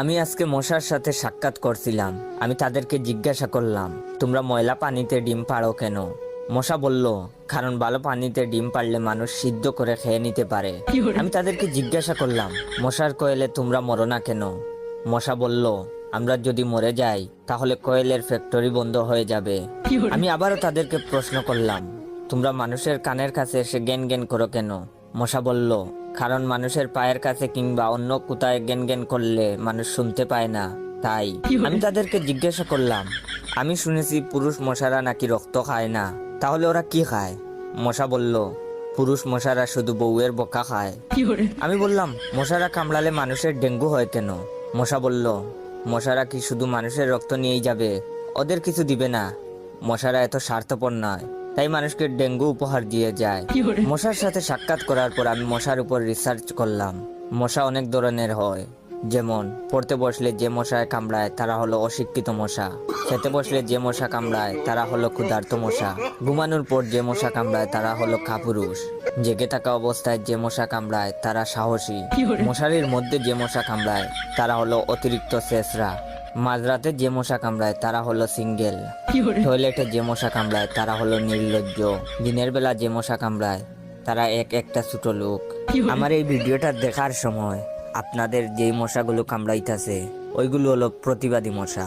আমি আজকে মশার সাথে সাক্ষাৎ করছিলাম। আমি তাদেরকে জিজ্ঞাসা করলাম, তোমরা ময়লা পানিতে ডিম পাড়ো কেন? মশা বলল, কারণ ভালো পানিতে ডিম পারলে মানুষ সিদ্ধ করে খেয়ে নিতে পারে। আমি তাদেরকে জিজ্ঞাসা করলাম, মশার কোয়েলে তোমরা মরো না কেন? মশা বলল, আমরা যদি মরে যাই তাহলে কোয়েলের ফ্যাক্টরি বন্ধ হয়ে যাবে। আমি আবারও তাদেরকে প্রশ্ন করলাম, তোমরা মানুষের কানের কাছে এসে জ্ঞান জ্ঞান করো কেন? মশা বলল, কারণ মানুষের পায়ের কাছে কিংবা অন্য কোথায় জ্ঞান জ্ঞান করলে মানুষ শুনতে পায় না, তাই। আমি তাদেরকে জিজ্ঞাসা করলাম, আমি শুনেছি পুরুষ মশারা নাকি রক্ত খায় না, তাহলে ওরা কি খায়? মশা বলল, পুরুষ মশারা শুধু বউয়ের বোকা খায়। আমি বললাম, মশারা কামড়ালে মানুষের ডেঙ্গু হয় কেন? মশা বলল, মশারা কি শুধু মানুষের রক্ত নিয়েই যাবে? ওদের কিছু দিবে না। মশারা এত স্বার্থপর নয়, তাই মানুষকে ডেঙ্গু উপহার দিয়ে যায়। মশার সাথে সাক্ষাৎ করার পর আমি মশার উপর রিসার্চ করলাম। মশা অনেক ধরনের হয়, যেমন পড়তে বসলে যে মশায় কামড়ায় তারা হলো অশিক্ষিত মশা, খেতে বসলে যে মশা কামড়ায় তারা হলো ক্ষুধার্ত মশা, ঘুমানোর পর যে মশা কামড়ায় তারা হলো কাপুরুষ, জেগে থাকা অবস্থায় যে মশা কামড়ায় তারা সাহসী, মশারির মধ্যে যে মশা কামড়ায় তারা হলো অতিরিক্ত শেষরা, মাঝরাতে যে মশা কামড়ায় তারা হলো সিঙ্গেল, টয়লেটে যে মশা কামড়ায় তারা হলো নির্লজ্জ, দিনের বেলা যে মশা কামড়ায় তারা একটা ছোট লোক। আমার এই ভিডিওটা দেখার সময় আপনাদের যেই মশাগুলো কামড়াইতেছে ওইগুলো হলো প্রতিবাদী মশা।